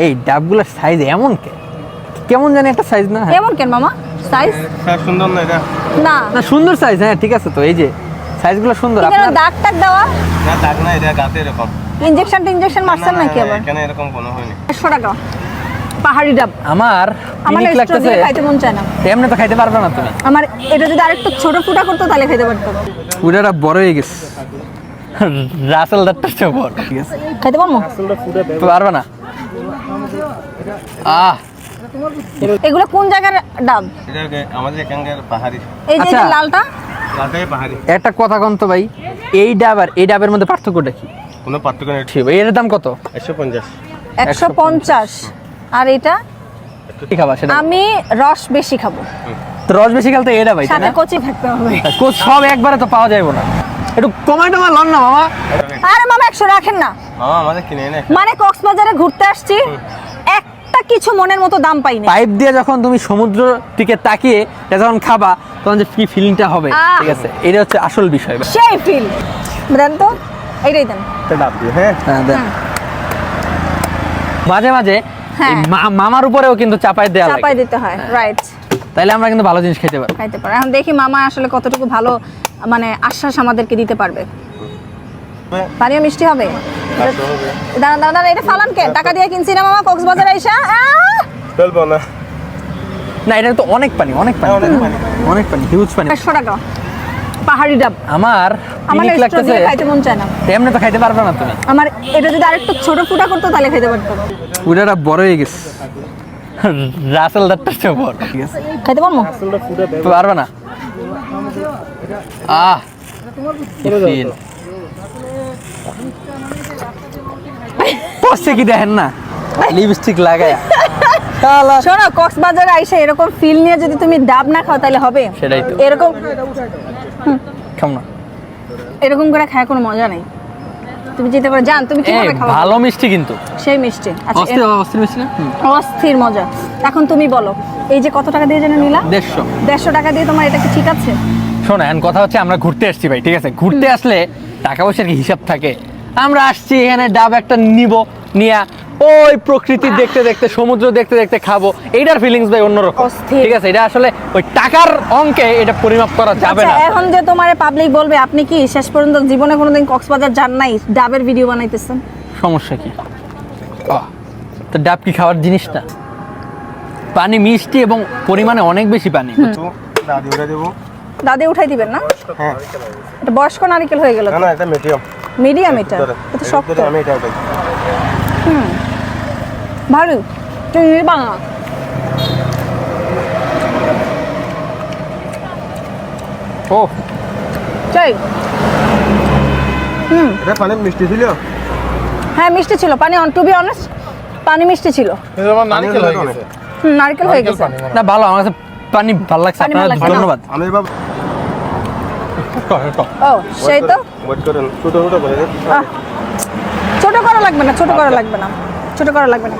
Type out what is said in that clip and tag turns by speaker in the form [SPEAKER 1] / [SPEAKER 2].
[SPEAKER 1] এই ডাবগুলোর সাইজ এমন কেমন জানি একটা সাইজ না?
[SPEAKER 2] এমন কেন মামা সাইজ?
[SPEAKER 3] সুন্দর না এটা?
[SPEAKER 2] না
[SPEAKER 1] না সুন্দর সাইজ, হ্যাঁ ঠিক আছে তো, এই যে সাইজগুলো সুন্দর।
[SPEAKER 2] আপনার
[SPEAKER 1] আপনার
[SPEAKER 2] দাগ টাগ দেওয়া?
[SPEAKER 3] না দাগ না, এটা গাতে এরকম
[SPEAKER 2] ইনজেকশন মারছেন নাকি আবার?
[SPEAKER 3] এখানে এরকম কোনো হয়নি।
[SPEAKER 2] 100 টাকা পাহাড়ি ডাব।
[SPEAKER 1] আমার
[SPEAKER 2] আমার
[SPEAKER 1] ইউনিক
[SPEAKER 2] extra
[SPEAKER 1] লাগতেছে,
[SPEAKER 2] দিয়ে খাইতে মন চায় না।
[SPEAKER 1] এমনি তো খাইতে পারবে না তুমি।
[SPEAKER 2] আমার এটা যদি আরেকটু ছোট ফুটা করতো তাহলে খাইতে পারতাম।
[SPEAKER 1] পুরাটা বড় হয়ে গেছে, রাসেল দাঁতটা চেয়ে বড়, ঠিক আছে
[SPEAKER 2] খাইতে পারবো?
[SPEAKER 1] তো পারবে না।
[SPEAKER 2] এগুলো কোন জায়গার ডাব?
[SPEAKER 3] এটা আমাদের এখানকার পাহাড়ি।
[SPEAKER 2] এই যে
[SPEAKER 1] আচ্ছা।
[SPEAKER 2] লালটা
[SPEAKER 3] লালটাই পাহাড়ি।
[SPEAKER 1] একটা কথা কন তো ভাই, এই ডাব আর এই ডাবের মধ্যে পার্থক্যটা কি?
[SPEAKER 3] কোনো পার্থক্য নেই।
[SPEAKER 1] ঠিক, এর দাম কত?
[SPEAKER 3] 150।
[SPEAKER 2] 150। আর এটা
[SPEAKER 1] কি খাবা সেটা?
[SPEAKER 2] আমি রস বেশি খাবো,
[SPEAKER 1] তো রস বেশি খেলতে এটা ভাই, তাই
[SPEAKER 2] সাথে
[SPEAKER 1] না?
[SPEAKER 2] কচি থাকতে হবে।
[SPEAKER 1] সব একবারে তো পাওয়া যাবে না, একটু কমাই টমাই লন না মামা।
[SPEAKER 2] আরে মামা 100 রাখেন না।
[SPEAKER 3] আমাদের কিনে এনে
[SPEAKER 2] মানে কক্সবাজারে ঘুরতে আসছি, একটা কিছু মনের মতো দাম পাইনি।
[SPEAKER 1] পাইপ দিয়ে যখন তুমি সমুদ্র দিকে তাকিয়ে এটা যখন খাবা তখন যে কি ফিলিংটা হবে, ঠিক আছে, এটা হচ্ছে আসল বিষয়।
[SPEAKER 2] সেই ফিল দেন তো, এইটাই দেন।
[SPEAKER 3] একটা ডাব দিয়ে, হ্যাঁ
[SPEAKER 1] হ্যাঁ, দেন। মাঝে মাঝে
[SPEAKER 2] হ্যাঁ।
[SPEAKER 1] এই মামার উপরেও কিন্তু চাপাই দেয়া লাগে,
[SPEAKER 2] চাপাই দিতে হয়, রাইট।
[SPEAKER 1] তাইলে আমরা কিন্তু ভালো জিনিস খেতে পারবো।
[SPEAKER 2] খাইতে পারে। এখন দেখি মামা আসলে কতটুকু ভালো মানে আশ্বাস আমাদেরকে দিতে পারবে। পানীয় মিষ্টি হবে? দাঁড়ান দাঁড়ান দাঁড়ান, এটা ফালান কে? টাকা দিয়ে কিনছি না মামা কক্সবাজারে আইসা।
[SPEAKER 3] বলবো না।
[SPEAKER 1] না, এটা তো অনেক পানি, অনেক পানি, অনেক পানি, হিউজ পানি।
[SPEAKER 2] 100 টাকা পাহাড়ি ডাব।
[SPEAKER 1] আমার
[SPEAKER 2] আমার
[SPEAKER 1] ইউনিক
[SPEAKER 2] extra
[SPEAKER 1] লাগতেছে,
[SPEAKER 2] দিয়ে খাইতে মন চায় না।
[SPEAKER 1] এমনি তো খাইতে পারবে না তুমি।
[SPEAKER 2] আমার এটা যদি আরেকটু ছোট ফুটা করতো তাহলে খাইতে পারতাম।
[SPEAKER 1] পুরাটা বড় হয়ে গেছে, রাসেল দাঁতটা চেয়ে বড়, ঠিক আছে
[SPEAKER 2] খাইতে পারবো?
[SPEAKER 1] তো পারবে না। কি feel। পড়ছে কি দেখেন না, লিপস্টিক লাগায়। শালা,
[SPEAKER 2] শোনো, কক্সবাজারে আইসা এরকম ফিল নিয়ে যদি তুমি ডাব না খাও তাহলে হবে?
[SPEAKER 1] সেটাই তো।
[SPEAKER 2] এরকম
[SPEAKER 1] খাও না।
[SPEAKER 2] এরকম করে খায় কোনো মজা নেই। তুমি যেতে পারো, জান তুমি কিভাবে খাও?
[SPEAKER 1] ভালো মিষ্টি কিন্তু,
[SPEAKER 2] সেই মিষ্টি।
[SPEAKER 1] অস্থির অস্থির মিষ্টি না?
[SPEAKER 2] অস্থির মজা। এখন তুমি বলো, এই যে কত টাকা দিয়ে যেন নিলা?
[SPEAKER 1] 150।
[SPEAKER 2] 150 টাকা দিয়ে তোমার এটা কি ঠিক আছে?
[SPEAKER 1] শোনো, এখন কথা হচ্ছে আমরা ঘুরতে আসছি ভাই, ঠিক আছে, ঘুরতে আসলে টাকা পয়সার কি হিসাব থাকে? আমরা আসছি এখানে ডাব একটা নিব, নিয়া ওই প্রকৃতি দেখতে দেখতে, সমুদ্র দেখতে দেখতে খাবো, এইটার ফিলিংস ভাই অন্যরকম,
[SPEAKER 2] অস্থির।
[SPEAKER 1] ঠিক আছে। এটা আসলে ওই টাকার অঙ্কে এটা পরিমাপ করা যাবে
[SPEAKER 2] আচ্ছা,
[SPEAKER 1] না।
[SPEAKER 2] এখন যে তোমার পাবলিক বলবে আপনি কি শেষ পর্যন্ত জীবনে কোনোদিন কক্সবাজার যান নাই, ডাবের ভিডিও বানাইতেছেন,
[SPEAKER 1] সমস্যা কি? তো ডাব কি খাওয়ার জিনিস না? পানি মিষ্টি এবং পরিমাণে অনেক বেশি পানি।
[SPEAKER 3] দাদি ওটা দেবো।
[SPEAKER 2] দাদি উঠাই দিবেন না?
[SPEAKER 3] হ্যাঁ।
[SPEAKER 2] এটা বয়স্ক নারিকেল হয়ে গেল।
[SPEAKER 3] না না, এটা মিডিয়াম।
[SPEAKER 2] মিডিয়াম এটা, এটা শক্ত।
[SPEAKER 3] আমি এটা উঠাই।
[SPEAKER 2] ভালো, তুমি নিবা না?
[SPEAKER 1] ও
[SPEAKER 2] চাই।
[SPEAKER 3] এটা পানি মিষ্টি ছিল?
[SPEAKER 2] হ্যাঁ মিষ্টি ছিল, পানি টু বি অনেস্ট পানি মিষ্টি ছিল।
[SPEAKER 3] নারকেল হয়ে গেছে।
[SPEAKER 2] নারকেল হয়ে গেছে।
[SPEAKER 1] না, ভালো, আমার কাছে পানি ভালো লাগছে।
[SPEAKER 2] পানি ভালো
[SPEAKER 1] আপনার
[SPEAKER 2] লাগছে না?
[SPEAKER 1] ধন্যবাদ।
[SPEAKER 3] আমি বাবা
[SPEAKER 2] ও সেই তো।
[SPEAKER 3] ওয়েট করেন, ছোট ছোট করে দেন।
[SPEAKER 2] ছোট করা লাগবে না, ছোট করা লাগবে না, ছোট করা লাগবে না।